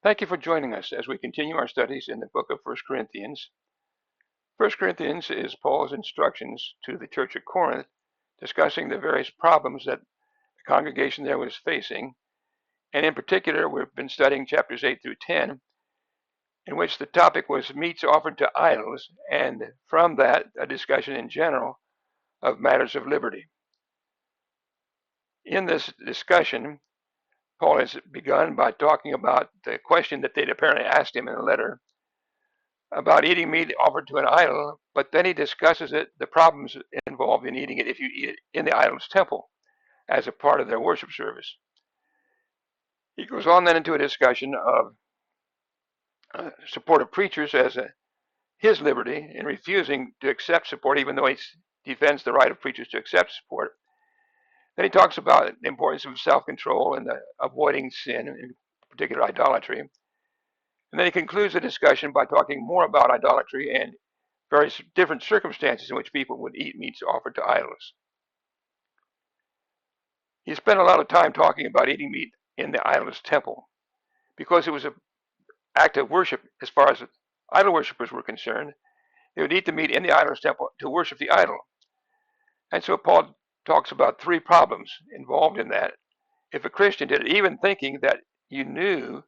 Thank you for joining us as we continue our studies in the book of 1 Corinthians. 1 Corinthians is Paul's instructions to the church at Corinth, discussing the various problems that the congregation there was facing. And in particular, we've been studying chapters 8 through 10, in which the topic was meats offered to idols, and from that, a discussion in general of matters of liberty. In this discussion, Paul has begun by talking about the question that they'd apparently asked him in a letter about eating meat offered to an idol, but then he discusses the problems involved in eating it if you eat it in the idol's temple as a part of their worship service. He goes on then into a discussion of support of preachers as his liberty in refusing to accept support, even though he defends the right of preachers to accept support. Then he talks about the importance of self-control and avoiding sin, in particular idolatry. And then he concludes the discussion by talking more about idolatry and various different circumstances in which people would eat meats offered to idols. He spent a lot of time talking about eating meat in the idol's temple because it was an act of worship as far as idol worshippers were concerned. They would eat the meat in the idol's temple to worship the idol. And so Paul talks about three problems involved in that. If a Christian did it, even thinking that you knew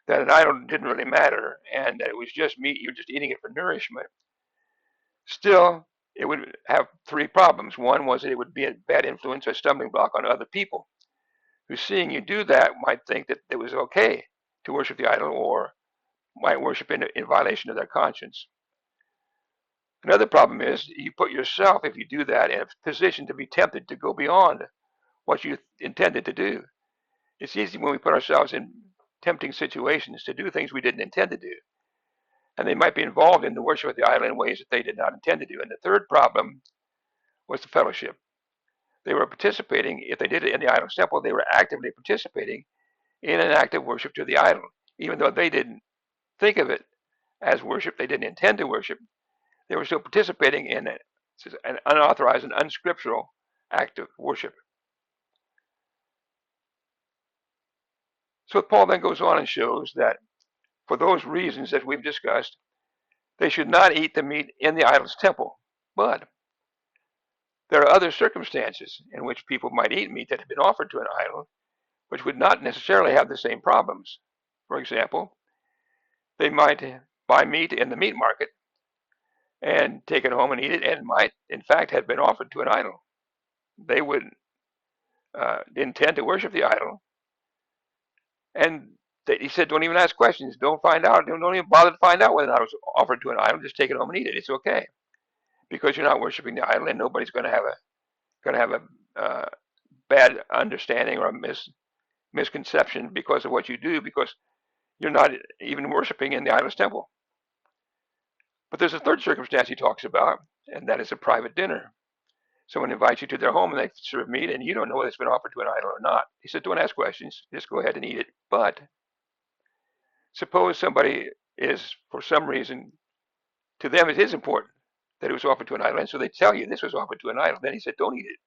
that an idol didn't really matter and that it was just meat, you're just eating it for nourishment, still it would have three problems. One was that it would be a bad influence or stumbling block on other people who, seeing you do that, might think that it was okay to worship the idol or might worship in violation of their conscience. Another problem is you put yourself, if you do that, in a position to be tempted to go beyond what you intended to do. It's easy when we put ourselves in tempting situations to do things we didn't intend to do. And they might be involved in the worship of the idol in ways that they did not intend to do. And the third problem was the fellowship. They were participating, if they did it in the idol's temple, they were actively participating in an act of worship to the idol. Even though they didn't think of it as worship, they didn't intend to worship, they were still participating in an unauthorized and unscriptural act of worship. So Paul then goes on and shows that for those reasons that we've discussed, they should not eat the meat in the idol's temple. But there are other circumstances in which people might eat meat that had been offered to an idol, which would not necessarily have the same problems. For example, they might buy meat in the meat market and take it home and eat it, and might, in fact, have been offered to an idol. They would intend to worship the idol, and he said, don't even ask questions. Don't find out. Don't even bother to find out whether or not it was offered to an idol. Just take it home and eat it. It's okay, because you're not worshiping the idol, and nobody's going to have a bad understanding or a misconception because of what you do, because you're not even worshiping in the idol's temple. But there's a third circumstance he talks about, and that is a private dinner. Someone invites you to their home and they serve meat, and you don't know whether it's been offered to an idol or not. He said, don't ask questions. Just go ahead and eat it. But suppose somebody is, for some reason, to them it is important that it was offered to an idol, and so they tell you this was offered to an idol. Then he said, don't eat it,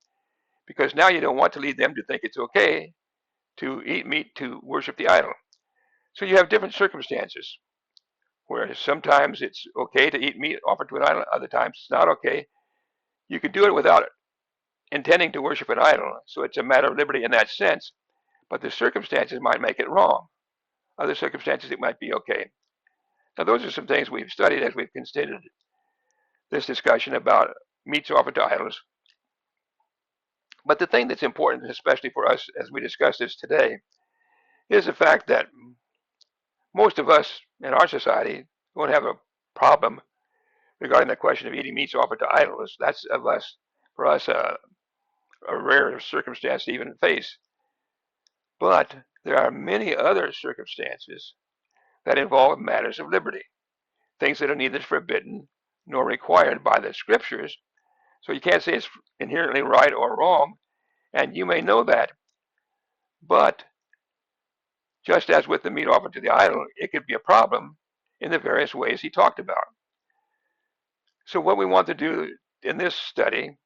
because now you don't want to lead them to think it's okay to eat meat to worship the idol. So you have different circumstances where sometimes it's okay to eat meat offered to an idol, other times it's not okay. You can do it without intending to worship an idol, so it's a matter of liberty in that sense, but the circumstances might make it wrong. Other circumstances it might be okay. Now those are some things we've studied as we've considered this discussion about meats offered to idols. But the thing that's important, especially for us as we discuss this today, is the fact that most of us in our society won't have a problem regarding the question of eating meats offered to idols. That's for us a rare circumstance to even face. But there are many other circumstances that involve matters of liberty, things that are neither forbidden nor required by the scriptures. So you can't say it's inherently right or wrong, and you may know that. But just as with the meat offered to the idol, it could be a problem in the various ways he talked about. So what we want to do in this study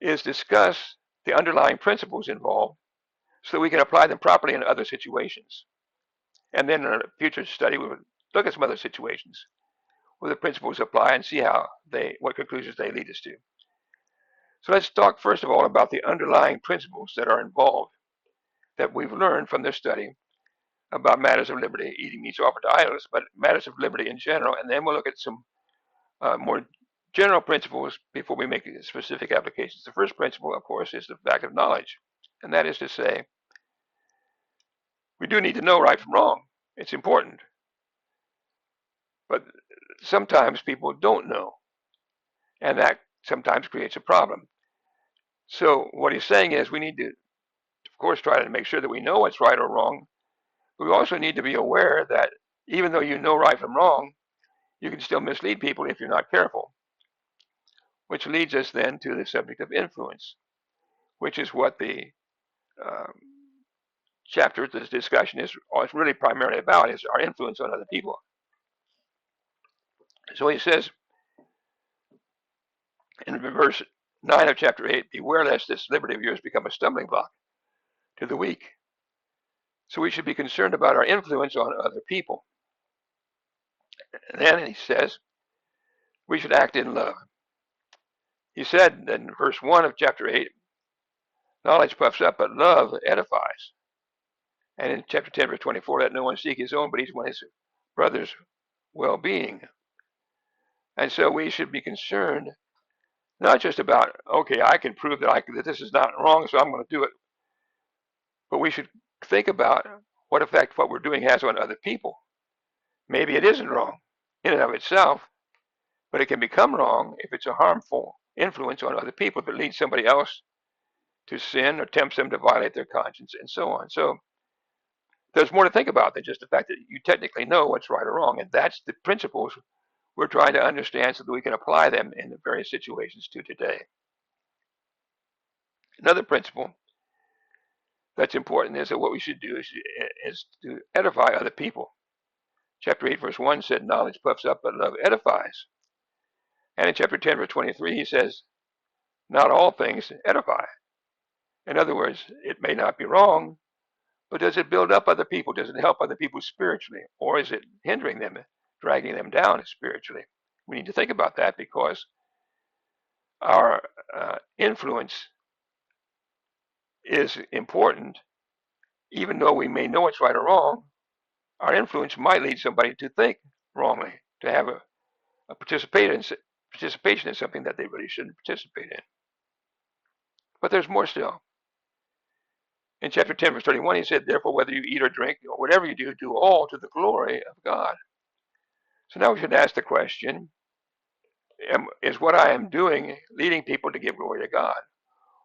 is discuss the underlying principles involved so that we can apply them properly in other situations. And then in a future study, we would look at some other situations where the principles apply and see what conclusions they lead us to. So let's talk first of all about the underlying principles that are involved that we've learned from this study about matters of liberty, eating meats offered to idols, but matters of liberty in general. And then we'll look at some more general principles before we make specific applications. The first principle, of course, is the fact of knowledge. And that is to say, we do need to know right from wrong. It's important. But sometimes people don't know. And that sometimes creates a problem. So what he's saying is we need to, of course, try to make sure that we know what's right or wrong. But we also need to be aware that even though you know right from wrong, you can still mislead people if you're not careful. Which leads us then to the subject of influence, which is what the um, chapter, this discussion is really primarily about, is our influence on other people. So he says in verse 9 of chapter 8, beware lest this liberty of yours become a stumbling block to the weak. So we should be concerned about our influence on other people. And then he says we should act in love. He said in verse 1 of chapter 8, knowledge puffs up, but love edifies. And in chapter 10, verse 24, let no one seek his own, but each one his brother's well-being. And so we should be concerned not just about, okay, I can prove that this is not wrong, so I'm going to do it. But we should think about what effect what we're doing has on other people. Maybe it isn't wrong in and of itself, but it can become wrong if it's a harmful influence on other people that leads somebody else to sin or tempts them to violate their conscience and so on. So there's more to think about than just the fact that you technically know what's right or wrong. And that's the principles we're trying to understand so that we can apply them in the various situations to today. Another principle that's important is that what we should do is to edify other people. Chapter 8, verse 1 said, knowledge puffs up, but love edifies. And in chapter 10, verse 23, he says, not all things edify. In other words, it may not be wrong, but does it build up other people? Does it help other people spiritually? Or is it hindering them, dragging them down spiritually? We need to think about that because our influence is important. Even though we may know it's right or wrong, our influence might lead somebody to think wrongly, to have a participation in something that they really shouldn't participate in. But there's more still. In chapter 10, verse 31, he said, therefore, whether you eat or drink, or whatever you do, do all to the glory of God. So now we should ask the question, is what I am doing leading people to give glory to God?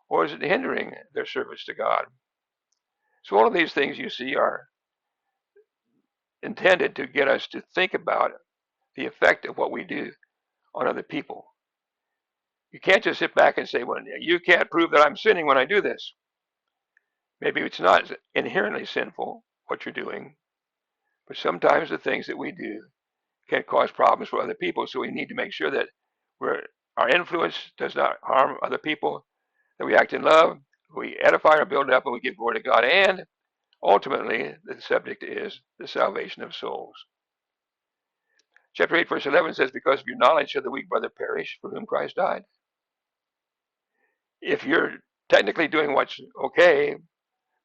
Or is it hindering their service to God? So all of these things you see are intended to get us to think about the effect of what we do on other people. You can't just sit back and say, well, you can't prove that I'm sinning when I do this. Maybe it's not inherently sinful, what you're doing, but sometimes the things that we do can cause problems for other people. So we need to make sure that our influence does not harm other people, that we act in love, we edify or build up, and we give glory to God. And ultimately, the subject is the salvation of souls. Chapter 8, verse 11 says, because of your knowledge shall the weak brother perish for whom Christ died. If you're technically doing what's okay,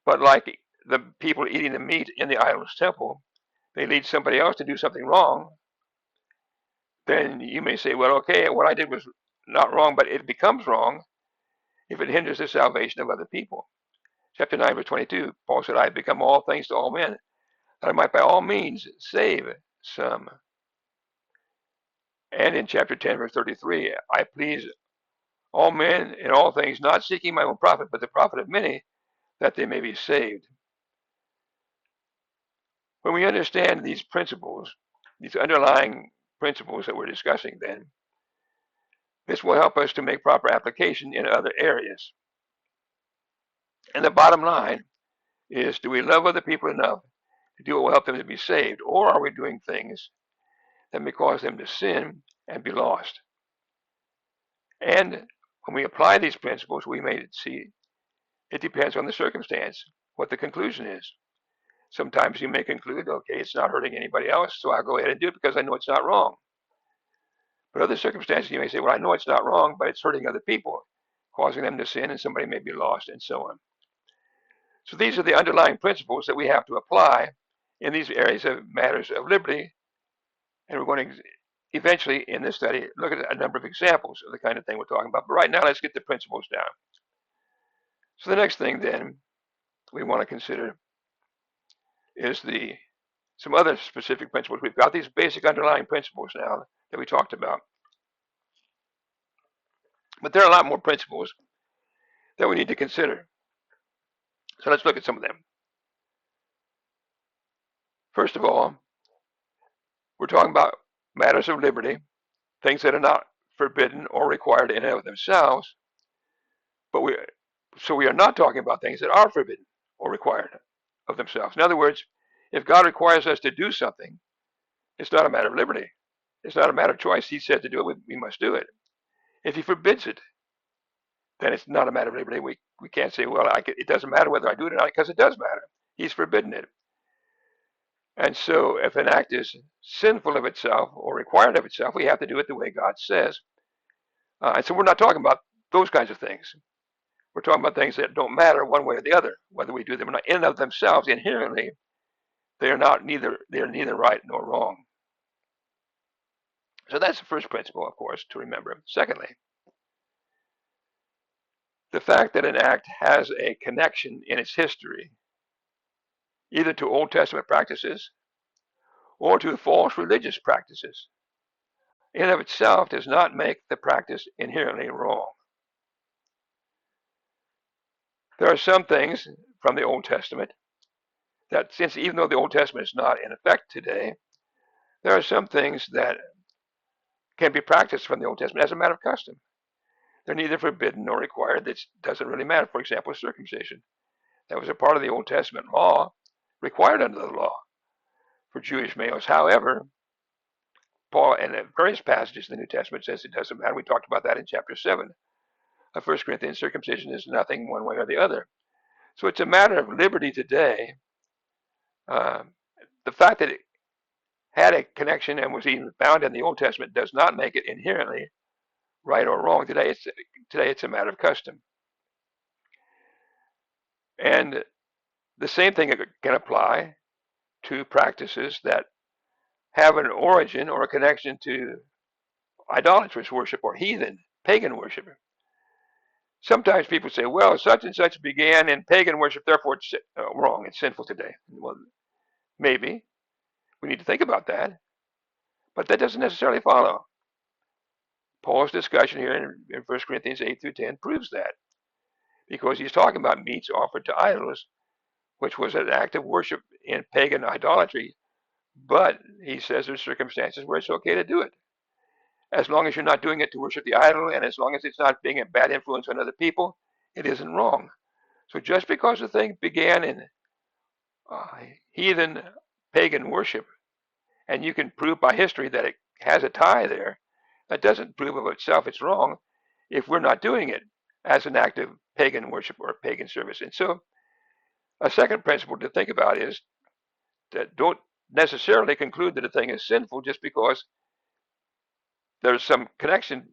but like the people eating the meat in the idol's temple, they lead somebody else to do something wrong, then you may say, well, okay, what I did was not wrong, but it becomes wrong if it hinders the salvation of other people. Chapter 9, verse 22, Paul said, I have become all things to all men, that I might by all means save some. And in chapter 10, verse 33, I please all men in all things, not seeking my own profit, but the profit of many, that they may be saved. When we understand these principles, these underlying principles that we're discussing then, this will help us to make proper application in other areas. And the bottom line is, do we love other people enough to do what will help them to be saved? Or are we doing things that may cause them to sin and be lost? And when we apply these principles, we may see it depends on the circumstance, what the conclusion is. Sometimes you may conclude, okay, it's not hurting anybody else, so I'll go ahead and do it because I know it's not wrong. But other circumstances, you may say, well, I know it's not wrong, but it's hurting other people, causing them to sin, and somebody may be lost, and so on. So these are the underlying principles that we have to apply in these areas of matters of liberty. And we're going to eventually, in this study, look at a number of examples of the kind of thing we're talking about. But right now, let's get the principles down. So the next thing, then, we want to consider is some other specific principles. We've got these basic underlying principles now that we talked about. But there are a lot more principles that we need to consider. So let's look at some of them. First of all, we're talking about matters of liberty, things that are not forbidden or required in and of themselves, but we are not talking about things that are forbidden or required of themselves. In other words, if God requires us to do something, it's not a matter of liberty. It's not a matter of choice. He said to do it, we must do it. If he forbids it, then it's not a matter of liberty. We can't say, well, it doesn't matter whether I do it or not, because it does matter. He's forbidden it. And so if an act is sinful of itself or required of itself, we have to do it the way God says. And so we're not talking about those kinds of things. We're talking about things that don't matter one way or the other, whether we do them or not. In and of themselves, inherently, they're neither right nor wrong. So that's the first principle, of course, to remember. Secondly, the fact that an act has a connection in its history, either to Old Testament practices or to false religious practices, in and of itself does not make the practice inherently wrong. There are some things from the Old Testament that, since even though the Old Testament is not in effect today, there are some things that can be practiced from the Old Testament as a matter of custom. They're neither forbidden nor required. That doesn't really matter. For example, circumcision. That was a part of the Old Testament law, required under the law for Jewish males. However, Paul, in various passages in the New Testament, says it doesn't matter. We talked about that in chapter 7 of 1 Corinthians. Circumcision is nothing one way or the other. So it's a matter of liberty today. The fact that it had a connection and was even found in the Old Testament does not make it inherently right or wrong. Today it's a matter of custom. And the same thing can apply to practices that have an origin or a connection to idolatrous worship or heathen, pagan worship. Sometimes people say, well, such and such began in pagan worship, therefore it's wrong, it's sinful today. Well, maybe. We need to think about that. But that doesn't necessarily follow. Paul's discussion here in 1 Corinthians 8 through 10 proves that, because he's talking about meats offered to idols, which was an act of worship in pagan idolatry. But he says there's circumstances where it's okay to do it, as long as you're not doing it to worship the idol, and as long as it's not being a bad influence on other people, it isn't wrong. So just because the thing began in heathen pagan worship, and you can prove by history that it has a tie there, that doesn't prove of itself it's wrong if we're not doing it as an act of pagan worship or pagan service. And so a second principle to think about is that don't necessarily conclude that a thing is sinful just because there's some connection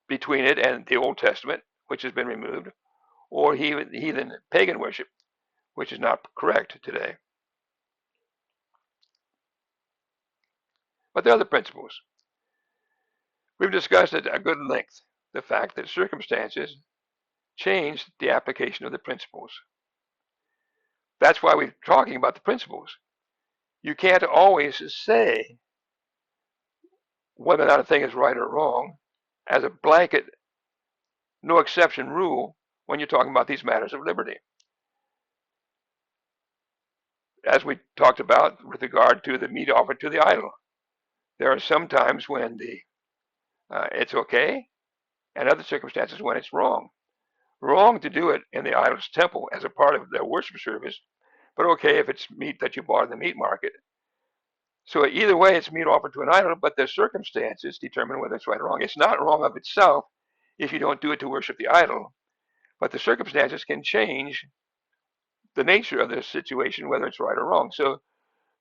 between it and the Old Testament, which has been removed, or heathen pagan worship, which is not correct today. But there are other principles. We've discussed at a good length the fact that circumstances change the application of the principles. That's why we're talking about the principles. You can't always say whether or not a thing is right or wrong as a blanket, no exception rule when you're talking about these matters of liberty. As we talked about with regard to the meat offered to the idol, there are some times when it's okay, and other circumstances when it's wrong. Wrong to do it in the idol's temple as a part of their worship service, but okay if it's meat that you bought in the meat market. So either way, it's meat offered to an idol, but the circumstances determine whether it's right or wrong. It's not wrong of itself if you don't do it to worship the idol, but the circumstances can change the nature of the situation, whether it's right or wrong. So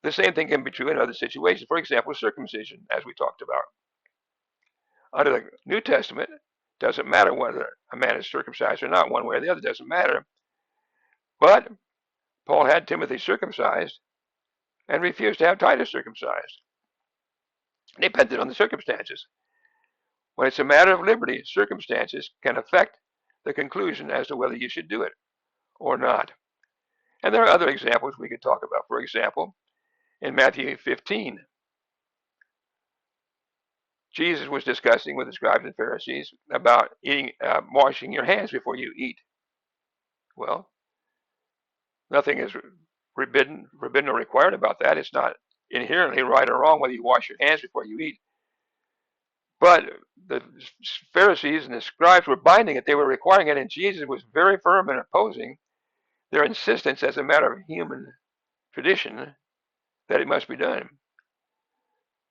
the same thing can be true in other situations. For example, circumcision, as we talked about. Under the New Testament, it doesn't matter whether a man is circumcised or not, one way or the other, doesn't matter. But Paul had Timothy circumcised and refused to have Titus circumcised. It depended on the circumstances. When it's a matter of liberty, circumstances can affect the conclusion as to whether you should do it or not. And there are other examples we could talk about. For example, in Matthew 15, Jesus was discussing with the scribes and Pharisees about washing your hands before you eat. Well, nothing is forbidden or required about that. It's not inherently right or wrong whether you wash your hands before you eat. But the Pharisees and the scribes were binding it. They were requiring it, and Jesus was very firm in opposing their insistence as a matter of human tradition that it must be done.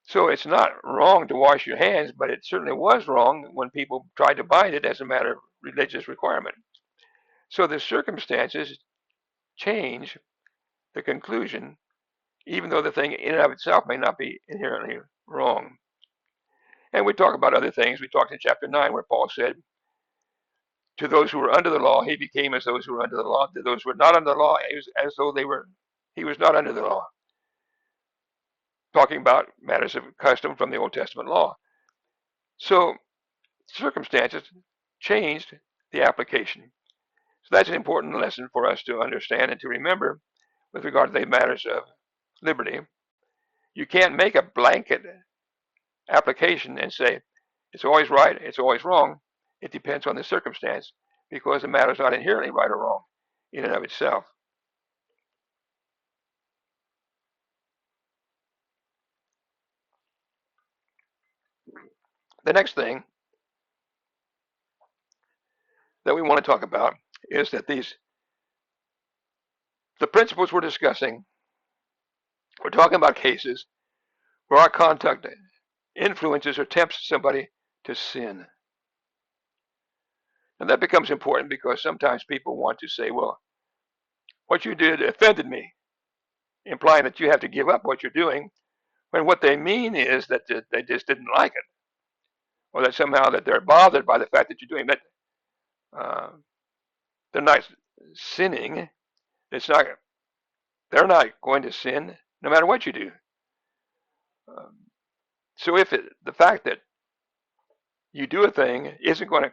So it's not wrong to wash your hands, but it certainly was wrong when people tried to bind it as a matter of religious requirement. So the circumstances change the conclusion, even though the thing in and of itself may not be inherently wrong. And we talk about other things. We talked in chapter 9 where Paul said, to those who were under the law, he became as those who were under the law. To those who were not under the law, as though he was not under the law. Talking about matters of custom from the Old Testament law. So circumstances changed the application. So that's an important lesson for us to understand and to remember with regard to the matters of liberty. You can't make a blanket application and say it's always right, it's always wrong. It depends on the circumstance because the matter is not inherently right or wrong in and of itself. The next thing that we want to talk about is that the principles we're discussing, we're talking about cases where our conduct influences or tempts somebody to sin. And that becomes important because sometimes people want to say, well, what you did offended me, implying that you have to give up what you're doing, when what they mean is that they just didn't like it, or that somehow that they're bothered by the fact that you're doing that. They're not sinning. It's not. They're not going to sin no matter what you do. So if the fact that you do a thing isn't going to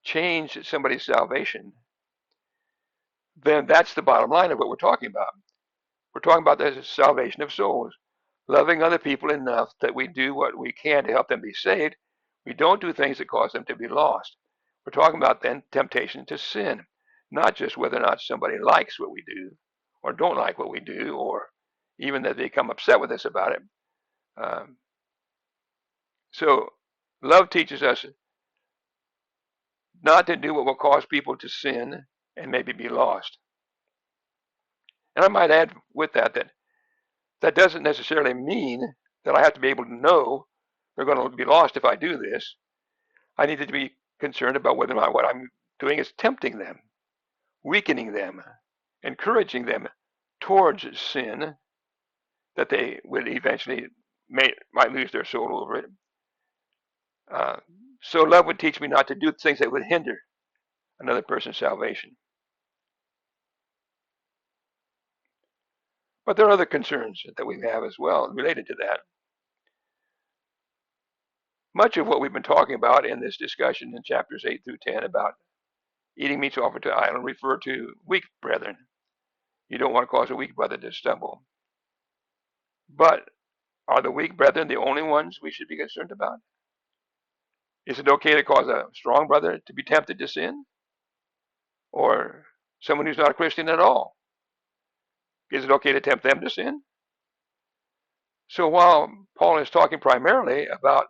change somebody's salvation, then that's the bottom line of what we're talking about. We're talking about the salvation of souls, loving other people enough that we do what we can to help them be saved. We don't do things that cause them to be lost. We're talking about then temptation to sin, not just whether or not somebody likes what we do or don't like what we do, or even that they become upset with us about it. So love teaches us not to do what will cause people to sin and maybe be lost. And I might add with that that doesn't necessarily mean that I have to be able to know they're going to be lost if I do this. I need to be concerned about whether or not what I'm doing is tempting them, weakening them, encouraging them towards sin, that they would eventually might lose their soul over it. So love would teach me not to do things that would hinder another person's salvation. But there are other concerns that we have as well related to that. Much of what we've been talking about in this discussion in chapters 8 through 10 about eating meats offered to idols refer to weak brethren. You don't want to cause a weak brother to stumble. But are the weak brethren the only ones we should be concerned about? Is it okay to cause a strong brother to be tempted to sin? Or someone who's not a Christian at all? Is it okay to tempt them to sin? So while Paul is talking primarily about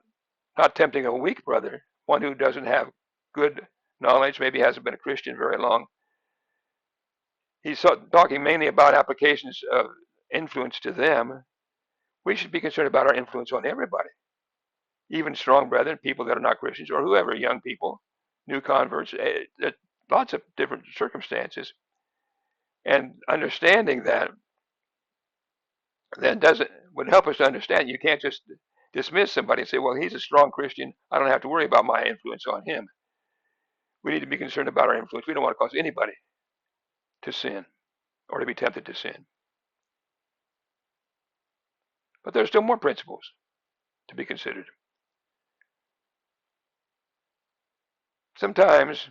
not tempting a weak brother, one who doesn't have good knowledge, maybe hasn't been a Christian very long, he's talking mainly about applications of influence to them. We should be concerned about our influence on everybody, even strong brethren, people that are not Christians, or whoever, young people, new converts, lots of different circumstances. And understanding that then doesn't would help us to understand you can't just dismiss somebody and say, well, he's a strong Christian. I don't have to worry about my influence on him. We need to be concerned about our influence. We don't want to cause anybody to sin or to be tempted to sin. But there are still more principles to be considered. Sometimes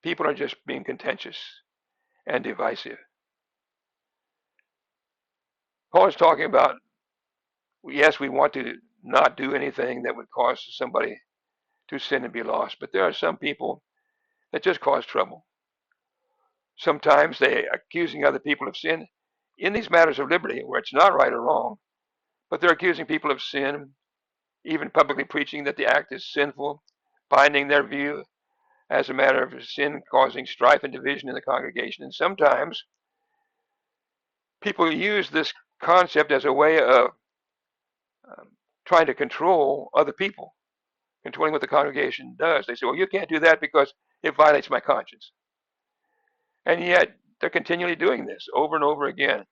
people are just being contentious and divisive. Paul is talking about, yes, we want to not do anything that would cause somebody to sin and be lost, but there are some people that just cause trouble. Sometimes they are accusing other people of sin in these matters of liberty where it's not right or wrong, but they're accusing people of sin, even publicly preaching that the act is sinful, binding their view as a matter of sin, causing strife and division in the congregation. And sometimes people use this concept as a way of um, trying to control other people, controlling what the congregation does. They say, well, you can't do that because it violates my conscience. And yet they're continually doing this over and over again.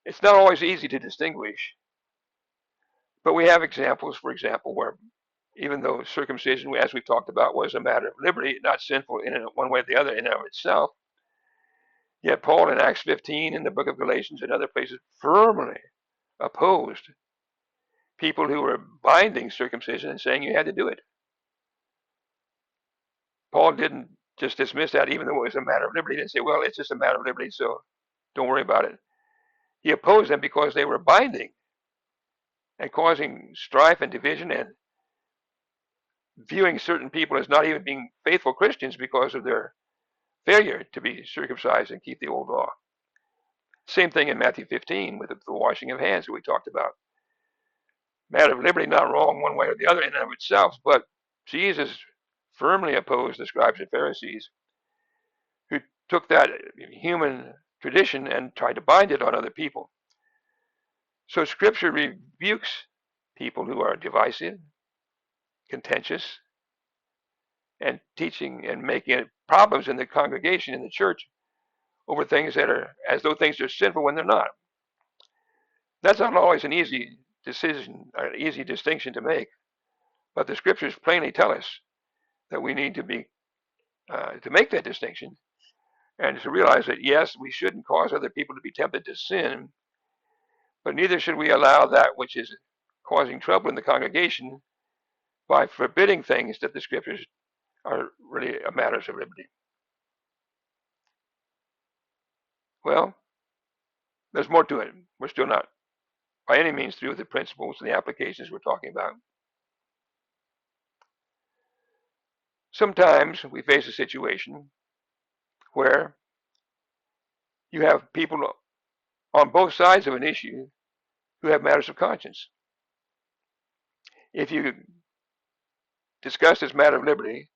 It's not always easy to distinguish, but we have examples, for example, where even though circumcision, as we've talked about, was a matter of liberty, not sinful in one way or the other in and of itself, yet Paul in Acts 15, in the book of Galatians and other places, firmly opposed people who were binding circumcision and saying you had to do it. Paul didn't just dismiss that, even though it was a matter of liberty. He didn't say, well, it's just a matter of liberty, so don't worry about it. He opposed them because they were binding and causing strife and division and viewing certain people as not even being faithful Christians because of their failure to be circumcised and keep the old law. Same thing in Matthew 15 with the washing of hands that we talked about. Matter of liberty, not wrong one way or the other in and of itself, but Jesus firmly opposed the scribes and Pharisees who took that human tradition and tried to bind it on other people. So Scripture rebukes people who are divisive, contentious, and teaching and making problems in the congregation, in the church, over things that are as though things are sinful when they're not. That's not always an easy decision, an easy distinction to make, but the Scriptures plainly tell us that we need to be to make that distinction and to realize that yes, we shouldn't cause other people to be tempted to sin, but neither should we allow that which is causing trouble in the congregation by forbidding things that the Scriptures are really matters of liberty. Well, there's more to it. We're still not by any means through with the principles and the applications we're talking about. Sometimes we face a situation where you have people on both sides of an issue who have matters of conscience. If you discuss this matter of liberty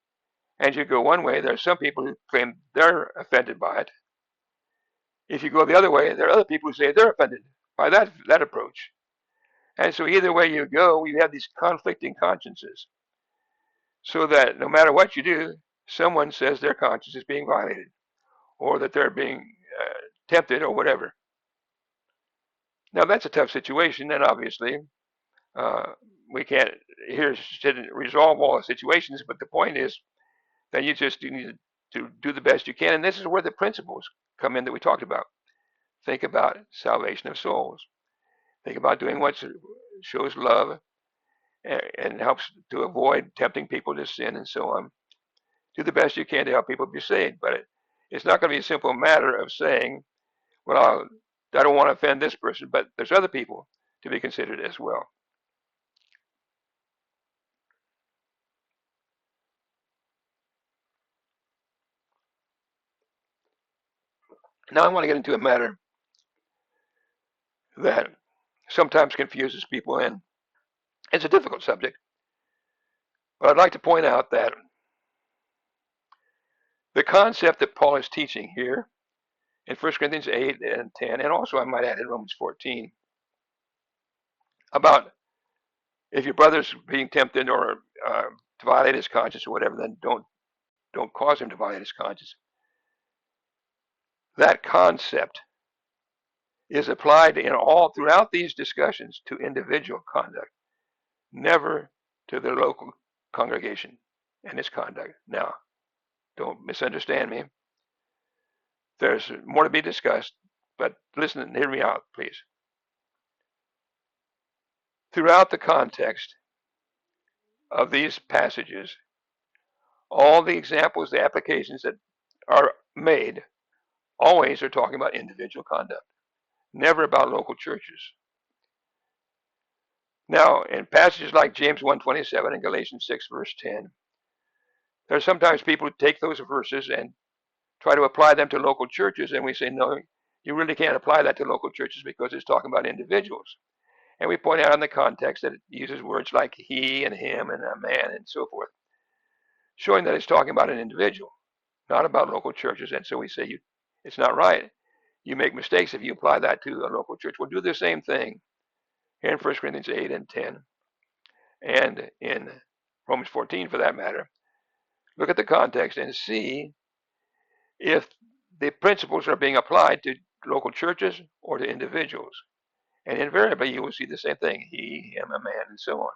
and you go one way, there are some people who claim they're offended by it. If you go the other way, there are other people who say they're offended by that approach. And so either way you go, you have these conflicting consciences. So that no matter what you do, someone says their conscience is being violated or that they're being tempted or whatever. Now that's a tough situation, and obviously we can't here resolve all the situations, but the point is that you just need to do the best you can, and this is where the principles come in that we talked about. Think about salvation of souls. Think about doing what shows love and helps to avoid tempting people to sin and so on. Do the best you can to help people be saved, but it's not going to be a simple matter of saying, well, I don't want to offend this person, but there's other people to be considered as well. Now I want to get into a matter that sometimes confuses people, and it's a difficult subject, but I'd like to point out that the concept that Paul is teaching here in 1 Corinthians 8 and 10, and also I might add in Romans 14, about if your brother's being tempted or to violate his conscience or whatever, then don't cause him to violate his conscience. That concept is applied in all throughout these discussions to individual conduct, never to the local congregation and its conduct. Now, don't misunderstand me. There's more to be discussed, but listen and hear me out, please. Throughout the context of these passages, all the examples, the applications that are made always are talking about individual conduct, never about local churches. Now, in passages like James 1:27 and Galatians 6 verse 10, there are sometimes people who take those verses and try to apply them to local churches, and we say, no, you really can't apply that to local churches because it's talking about individuals. And we point out in the context that it uses words like he and him and a man and so forth, showing that it's talking about an individual, not about local churches. And so we say, it's not right. You make mistakes if you apply that to a local church. We'll do the same thing here in 1 Corinthians 8 and 10, and in Romans 14 for that matter. Look at the context and see if the principles are being applied to local churches or to individuals. And invariably, you will see the same thing, he, him, a man, and so on.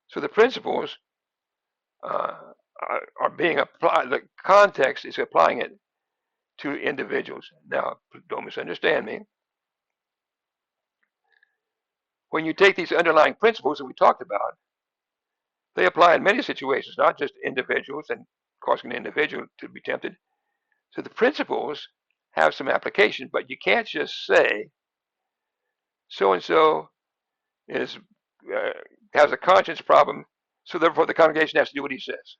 So the principles are being applied, the context is applying it to individuals. Now, don't misunderstand me. When you take these underlying principles that we talked about, they apply in many situations, not just individuals and causing an individual to be tempted. So the principles have some application, but you can't just say so-and-so is has a conscience problem, so therefore the congregation has to do what he says.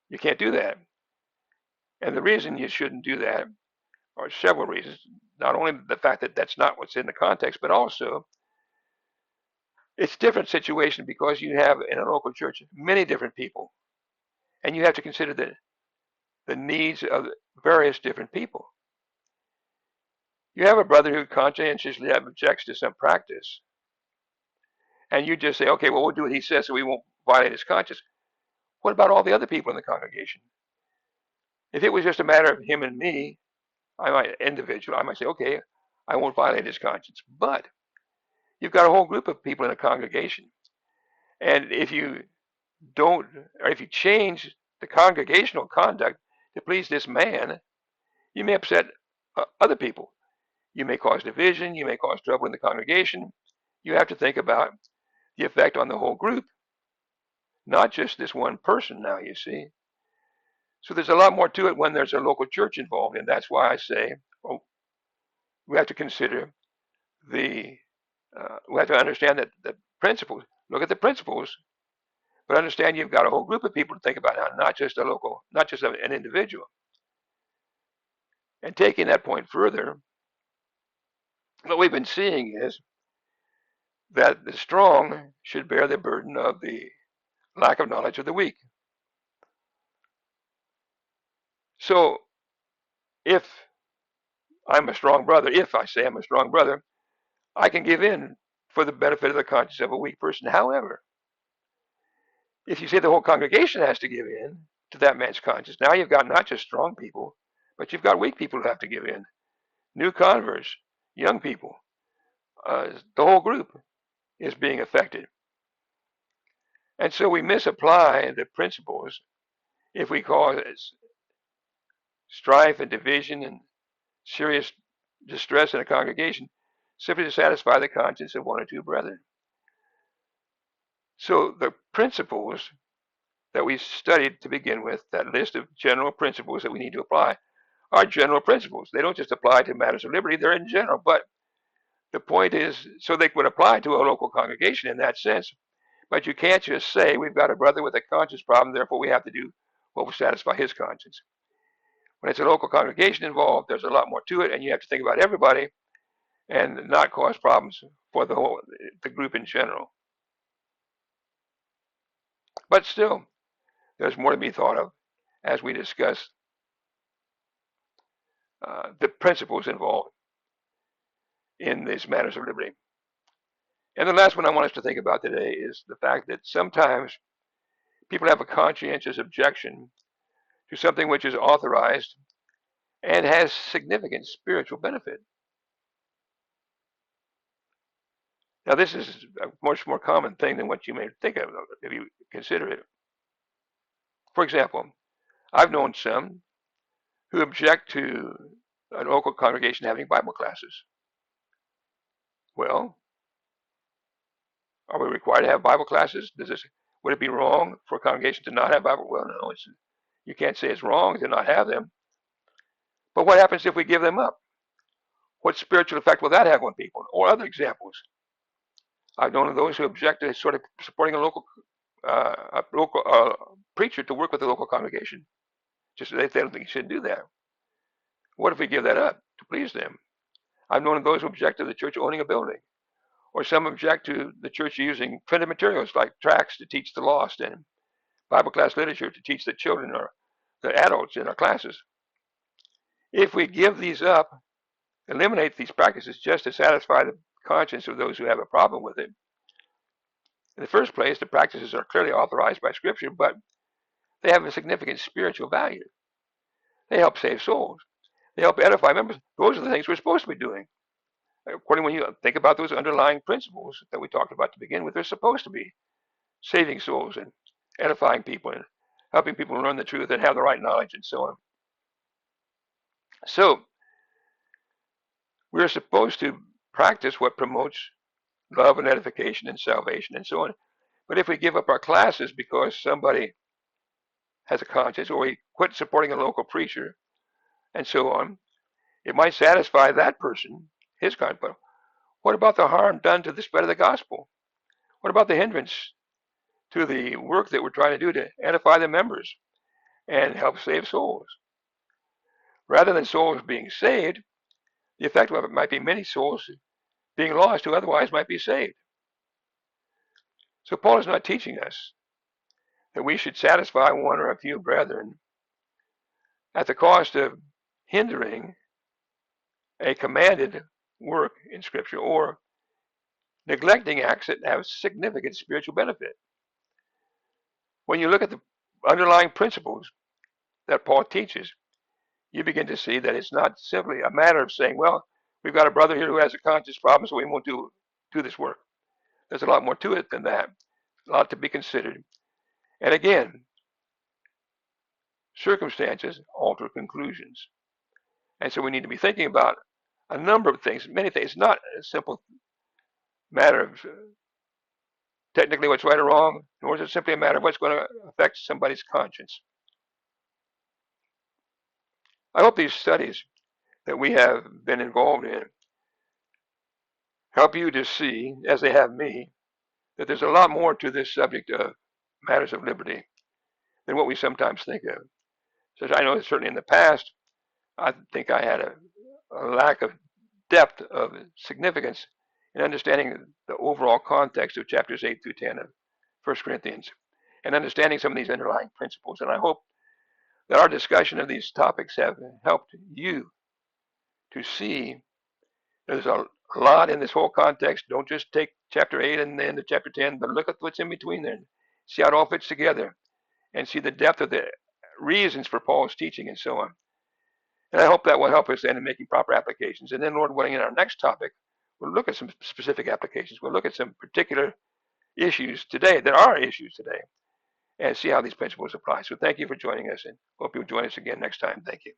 You can't do that. And the reason you shouldn't do that are several reasons. Not only the fact that that's not what's in the context, but also it's a different situation because you have in a local church many different people. And you have to consider the needs of various different people. You have a brother who conscientiously objects to some practice, and you just say, okay, well, we'll do what he says so we won't violate his conscience. What about all the other people in the congregation? If it was just a matter of him and me, I might say, okay, I won't violate his conscience. But you've got a whole group of people in a congregation. And if you don't, or if you change the congregational conduct to please this man, you may upset other people. You may cause division. You may cause trouble in the congregation. You have to think about the effect on the whole group, not just this one person now, you see. So there's a lot more to it when there's a local church involved, and that's why I say, we have to consider we have to understand that the principles, look at the principles, but understand you've got a whole group of people to think about now, not just an individual. And taking that point further, what we've been seeing is that the strong should bear the burden of the lack of knowledge of the weak. So if I'm a strong brother, if I say I'm a strong brother, I can give in for the benefit of the conscience of a weak person. However, if you say the whole congregation has to give in to that man's conscience, now you've got not just strong people, but you've got weak people who have to give in. New converts, young people, the whole group is being affected. And so we misapply the principles if we cause strife and division and serious distress in a congregation simply to satisfy the conscience of one or two brethren. So the principles that we studied to begin with, that list of general principles that we need to apply, are general principles. They don't just apply to matters of liberty, they're in general. But the point is, so they would apply to a local congregation in that sense. But you can't just say, we've got a brother with a conscience problem, therefore we have to do what will satisfy his conscience. When it's a local congregation involved, there's a lot more to it, and you have to think about everybody and not cause problems for the group in general. But still, there's more to be thought of as we discuss the principles involved in these matters of liberty. And the last one I want us to think about today is the fact that sometimes people have a conscientious objection to something which is authorized and has significant spiritual benefit. Now, this is a much more common thing than what you may think of if you consider it. For example, I've known some who object to a local congregation having Bible classes. Well, are we required to have Bible classes? Would it be wrong for a congregation to not have Bible? Well, no, you can't say it's wrong to not have them. But what happens if we give them up? What spiritual effect will that have on people? Or other examples. I've known of those who object to sort of supporting a local preacher to work with the local congregation. Just they don't think he should do that. What if we give that up to please them? I've known of those who object to the church owning a building, or some object to the church using printed materials like tracts to teach the lost and Bible class literature to teach the children or the adults in our classes. If we give these up, eliminate these practices just to satisfy the conscience of those who have a problem with it. In the first place, the practices are clearly authorized by Scripture, but they have a significant spiritual value. They help save souls. They help edify members. Those are the things we're supposed to be doing. According when you think about those underlying principles that we talked about to begin with, they're supposed to be saving souls and edifying people and helping people learn the truth and have the right knowledge and so on. So we're supposed to practice what promotes love and edification and salvation and so on. But if we give up our classes because somebody has a conscience, or we quit supporting a local preacher and so on, it might satisfy that person, his conscience. But what about the harm done to the spread of the gospel? What about the hindrance to the work that we're trying to do to edify the members and help save souls? Rather than souls being saved, the effect of it might be many souls being lost who otherwise might be saved. So Paul is not teaching us that we should satisfy one or a few brethren at the cost of hindering a commanded work in Scripture or neglecting acts that have significant spiritual benefit. When you look at the underlying principles that Paul teaches, you begin to see that it's not simply a matter of saying, well, we've got a brother here who has a conscience problem, so we won't do this work. There's a lot more to it than that, a lot to be considered. And again, circumstances alter conclusions. And so we need to be thinking about a number of things, many things. It's not a simple matter of technically what's right or wrong, nor is it simply a matter of what's going to affect somebody's conscience. I hope these studies that we have been involved in help you to see, as they have me, that there's a lot more to this subject of matters of liberty than what we sometimes think of. So I know that certainly in the past, I think I had a lack of depth of significance in understanding the overall context of chapters 8 through 10 of 1 Corinthians and understanding some of these underlying principles. And I hope that our discussion of these topics have helped you to see there's a lot in this whole context. Don't just take chapter 8 and the end of chapter 10, but look at what's in between there and see how it all fits together and see the depth of the reasons for Paul's teaching and so on. And I hope that will help us then in making proper applications. And then, Lord willing, in our next topic, we'll look at some specific applications. We'll look at some particular issues today that are issues today and see how these principles apply. So thank you for joining us, and hope you'll join us again next time. Thank you.